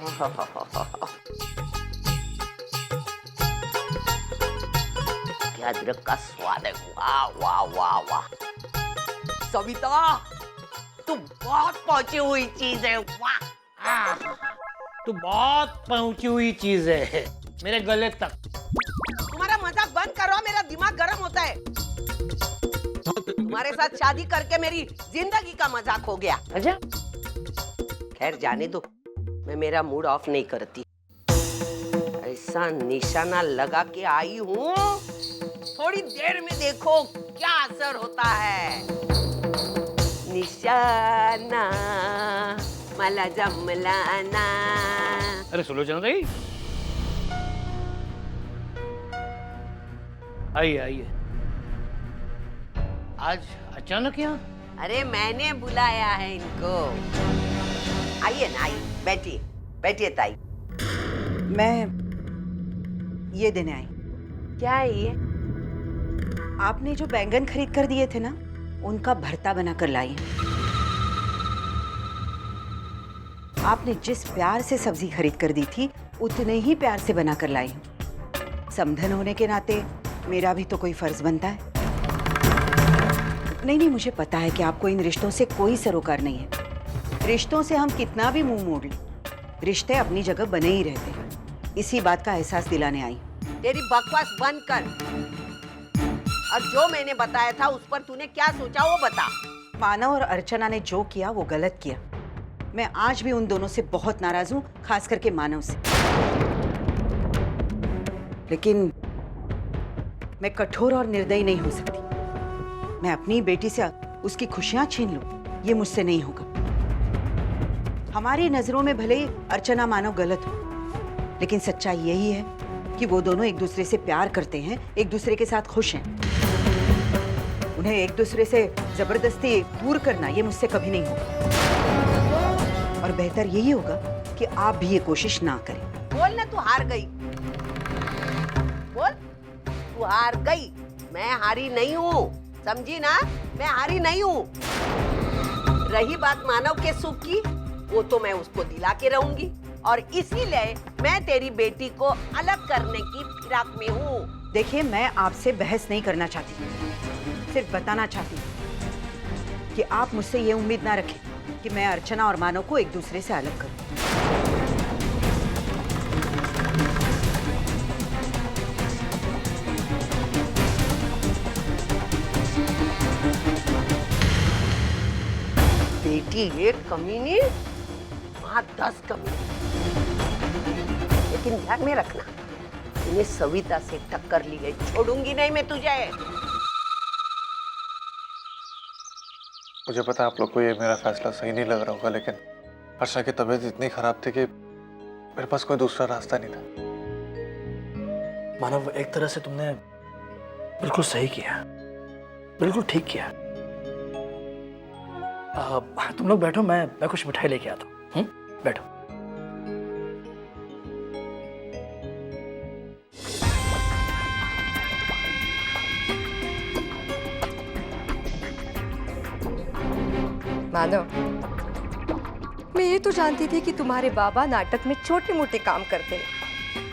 क्या अदरक का स्वाद है। वाह वाह वाह वाह। सविता, तू बहुत पहुंची हुई चीज है। वाह, तू बहुत पहुंची हुई चीज है मेरे गले तक। तुम्हारा मजाक बंद करो, मेरा दिमाग गर्म होता है। तुम्हारे साथ शादी करके मेरी जिंदगी का मजाक हो गया। अच्छा, खैर जाने दो, मैं मेरा मूड ऑफ नहीं करती। ऐसा निशाना लगा के आई हूँ, थोड़ी देर में देखो क्या असर होता है। निशाना मला जमला ना। अरे सुलोचना जी, आइए आइए। आज अचानक यहाँ? अरे मैंने बुलाया है इनको। आइए ना, आइए, बैठिए बैठिए ताई। मैं ये देने आई। क्या है ये? आपने जो बैंगन खरीद कर दिए थे ना, उनका भरता बनाकर लाई। आपने जिस प्यार से सब्जी खरीद कर दी थी, उतने ही प्यार से बनाकर लाई हूँ। समधन होने के नाते मेरा भी तो कोई फर्ज बनता है। नहीं, मुझे पता है कि आपको इन रिश्तों से कोई सरोकार नहीं है। रिश्तों से हम कितना भी मुंह मोड़ लें, रिश्ते अपनी जगह बने ही रहते हैं। इसी बात का एहसास दिलाने आई। तेरी बकवास बंद कर, और जो मैंने बताया था उस पर तूने क्या सोचा वो बता। मानव और अर्चना ने जो किया वो गलत किया। मैं आज भी उन दोनों से बहुत नाराज हूँ, खास करके मानव से। लेकिन मैं कठोर और निर्दयी नहीं हो सकती। मैं अपनी बेटी से उसकी खुशियां छीन लूं, ये मुझसे नहीं होगा। हमारी नजरों में भले ही अर्चना मानव गलत हो, लेकिन सच्चाई यही है कि वो दोनों एक दूसरे से प्यार करते हैं, एक दूसरे के साथ खुश हैं। उन्हें एक दूसरे से जबरदस्ती दूर करना ये मुझसे कभी नहीं होगा। और बेहतर यही होगा कि आप भी ये कोशिश ना करें। बोल ना, तू हार गई। बोल, तू हार गई। मैं हारी नहीं हूँ, समझी ना? मैं हारी नहीं हूँ। रही बात मानव के सुख की, वो तो मैं उसको दिला के रहूंगी, और इसीलिए मैं तेरी बेटी को अलग करने की फिराक में हूँ। देखिए, मैं आपसे बहस नहीं करना चाहती, सिर्फ बताना चाहती हूँ कि आप मुझसे ये उम्मीद ना रखें कि मैं अर्चना और मानव को एक दूसरे से अलग करूं। बेटी एक कमीनी, माँ 10 कमीनी। लेकिन ध्यान में रखना, तूने सविता से टक्कर ली है, छोड़ूंगी नहीं मैं तुझे। मुझे पता है आप लोग को ये मेरा फैसला सही नहीं लग रहा होगा, लेकिन हर्षा की तबीयत इतनी खराब थी कि मेरे पास कोई दूसरा रास्ता नहीं था। मानव, एक तरह से तुमने बिल्कुल सही किया, बिल्कुल ठीक किया। तुम लोग बैठो, मैं कुछ मिठाई लेके आता हूँ। बैठो। मानव, मैं ये तो जानती थी कि तुम्हारे बाबा नाटक में छोटे मोटे काम करते हैं,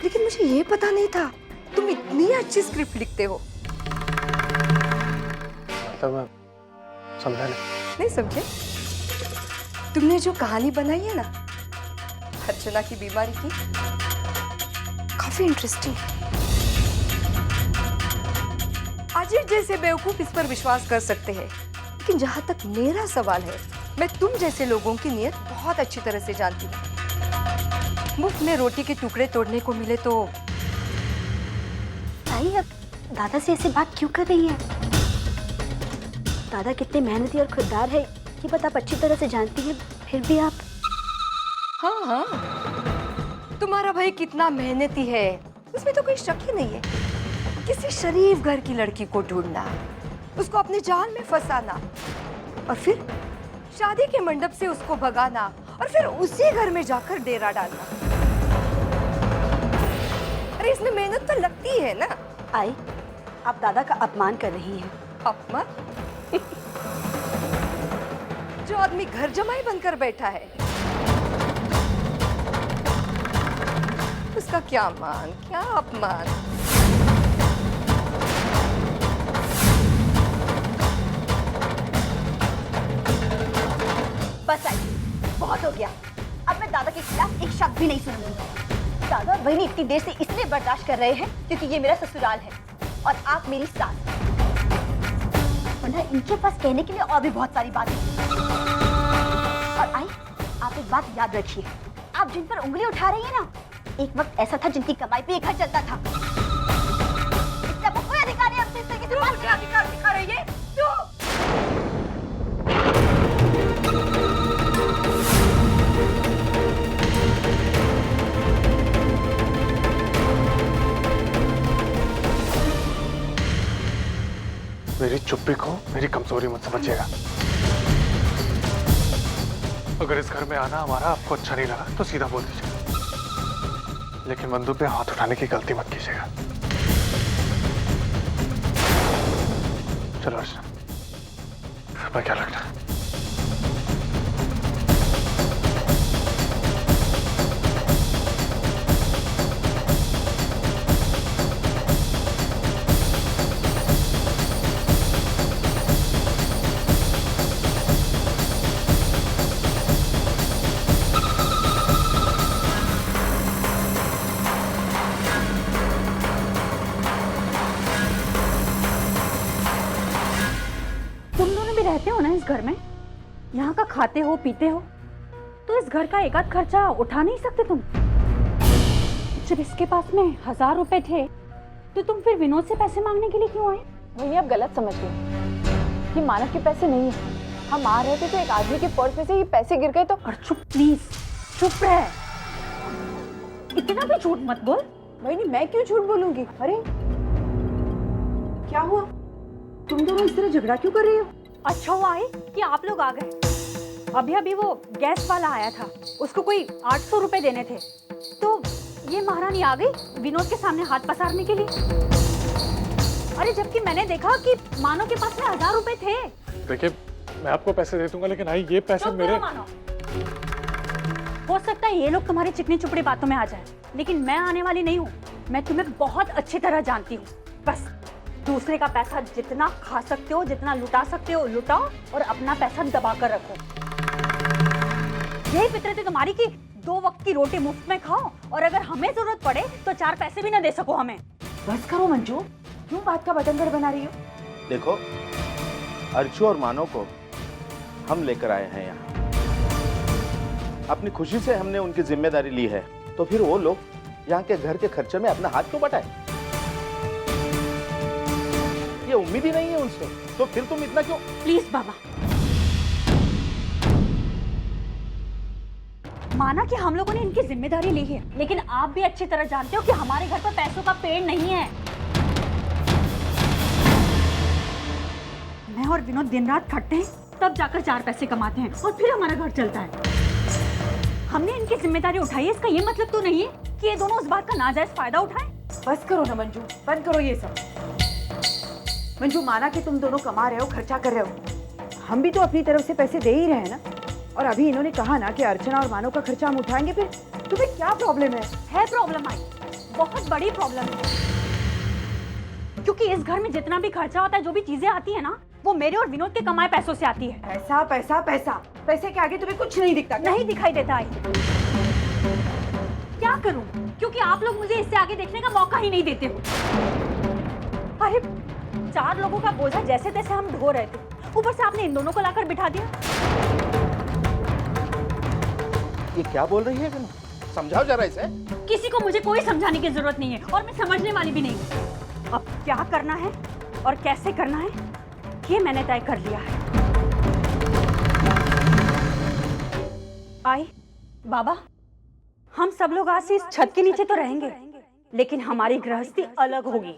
लेकिन मुझे ये पता नहीं था तुम इतनी अच्छी स्क्रिप्ट लिखते हो। मतलब समझा नहीं समझे? तुमने जो कहानी बनाई है ना अर्चना की बीमारी की, काफी इंटरेस्टिंग। अजीत जैसे बेवकूफ इस पर विश्वास कर सकते हैं, लेकिन जहां तक मेरा सवाल है, मैं तुम जैसे लोगों की नीयत बहुत अच्छी तरह से जानती हूँ। मुफ्त में रोटी के टुकड़े तोड़ने को मिले तो। ताई, अब दादा से ऐसे बात क्यों कर रही है? दादा कितने मेहनती और खुददार है ये बात आप अच्छी तरह से जानती हैं, फिर भी आप। हाँ हाँ, तुम्हारा भाई कितना मेहनती है, उसमें तो कोई शक ही नहीं है। किसी शरीफ घर की लड़की को ढूंढना, उसको अपने जाल में फंसाना, और फिर शादी के मंडप से उसको भगाना, और फिर उसी घर में जाकर डेरा डालना। अरे इसमें मेहनत तो लगती है ना। आई, आप दादा का अपमान कर रही हैं। अपमान? जो आदमी घर जमाई बनकर बैठा है, का क्या मान, क्या अपमान। बस आई, बहुत हो गया। अब मैं दादा के खिलाफ एक शब्द भी नहीं सुनूंगी। दादा और बहनी इतनी देर से इसलिए बर्दाश्त कर रहे हैं क्योंकि ये मेरा ससुराल है और आप मेरी सास। वरना इनके पास कहने के लिए और भी बहुत सारी बातें हैं। और आई, आप एक बात याद रखिए, आप जिन पर उंगली उठा रही हैं ना, एक वक्त ऐसा था जिनकी कमाई पे ये घर चलता था। इसका कोई अधिकार नहीं हमसे इस तरीके से बात करने का। दिखा रही है मेरी चुप्पी को मेरी कमजोरी मत समझिएगा। अगर इस घर में आना हमारा आपको अच्छा नहीं लगा तो सीधा बोल दीजिएगा, लेकिन बंदूक पे हाथ उठाने की गलती मत कीजिएगा। चलो अर्चना, मैं क्या लगता है? तुम दोनों भी रहते हो ना इस घर में, यहाँ का खाते हो पीते हो, तो इस घर का एक आध खर्चा उठा नहीं सकते तुम? जब इसके पास में 1000 रुपए थे तो तुम फिर विनोद से पैसे मांगने के लिए क्यों आए? वही आप गलत समझ गए कि मानव के पैसे नहीं है। हम आ रहे थे तो एक आदमी के पर्स में से ये पैसे गिर गए तो। और चुप प्लीज, चुप रह, इतना भी झूठ मत बोल। वही नहीं, मैं क्यों झूठ बोलूंगी? अरे क्या हुआ? तुम दोनों इस तरह झगड़ा क्यों कर रही हो? अच्छा हुआ है कि आप लोग आ गए। अभी अभी वो गैस वाला आया था, उसको कोई 800 रुपए देने थे, तो ये महारानी आ गई विनोद के सामने हाथ पसारने के लिए। अरे जबकि मैंने देखा कि मानो के पास में 1000 रुपए थे। देखिए, मैं आपको पैसे दे दूंगा, लेकिन आई ये पैसे मेरे। मानो, हो सकता है ये लोग तुम्हारी चिकनी चुपड़ी बातों में आ जाए, लेकिन मैं आने वाली नहीं हूँ। मैं तुम्हें बहुत अच्छी तरह जानती हूँ। बस दूसरे का पैसा जितना खा सकते हो, जितना लुटा सकते हो लुटाओ, और अपना पैसा दबा कर रखो। यही फितरत है तुम्हारी कि 2 वक्त की रोटी मुफ्त में खाओ, और अगर हमें जरूरत पड़े तो 4 पैसे भी न दे सको हमें। बस करो मंजू, क्यों बात का बतंगड़ बना रही हो? देखो, अर्चू और मानव को हम लेकर आए हैं यहाँ। अपनी खुशी से हमने उनकी जिम्मेदारी ली है, तो फिर वो लोग यहाँ के घर के खर्चे में अपना हाथ क्यों बटाए? ये उम्मीद ही नहीं है उनसे, तो फिर तुम इतना क्यों? प्लीज बाबा, माना कि हम लोगों ने इनकी जिम्मेदारी ली है, लेकिन आप भी अच्छी तरह जानते हो कि हमारे घर पर पैसों का पेड़ नहीं है। मैं और विनोद दिन रात खटते हैं, तब जाकर 4 पैसे कमाते हैं, और फिर हमारा घर चलता है। हमने इनकी जिम्मेदारी उठाई है, इसका ये मतलब तो नहीं है कि ये दोनों उस बात का नाजायज फायदा उठाएं। बस करो ना मंजू, बंद करो ये सब। मंजू, माना कि तुम दोनों कमा रहे हो, खर्चा कर रहे हो, हम भी तो अपनी तरफ से पैसे दे ही रहे हैं ना। और अभी इन्होंने कहा ना कि अर्चना और मानव का खर्चा हम उठाएंगे, फिर तुम्हें क्या प्रॉब्लम है? है प्रॉब्लम आई, बहुत बड़ी प्रॉब्लम है, क्योंकि इस घर में जितना भी खर्चा होता है, जो भी चीजें आती है ना, वो मेरे और विनोद के कमाए पैसों से आती है। पैसा पैसा पैसा, पैसे के आगे तुम्हें कुछ नहीं दिखता? नहीं दिखाई देता आई। क्या करूं, क्योंकि आप लोग मुझे इससे आगे देखने का मौका ही नहीं देते हो। अरे 4 लोगों का बोझा जैसे तैसे हम ढो रहे थे, ऊपर से आपने इन दोनों को लाकर बिठा दिया। ये क्या बोल रही है विनोद? समझाओ जरा इसे। किसी को मुझे कोई समझाने की जरूरत नहीं है, और मैं समझने वाली भी नहीं हूँ। अब क्या करना है और कैसे करना है, ये मैंने तय कर लिया है। आई बाबा, हम सब लोग आज से इस छत के नीचे तो रहेंगे, लेकिन हमारी गृहस्थी अलग होगी।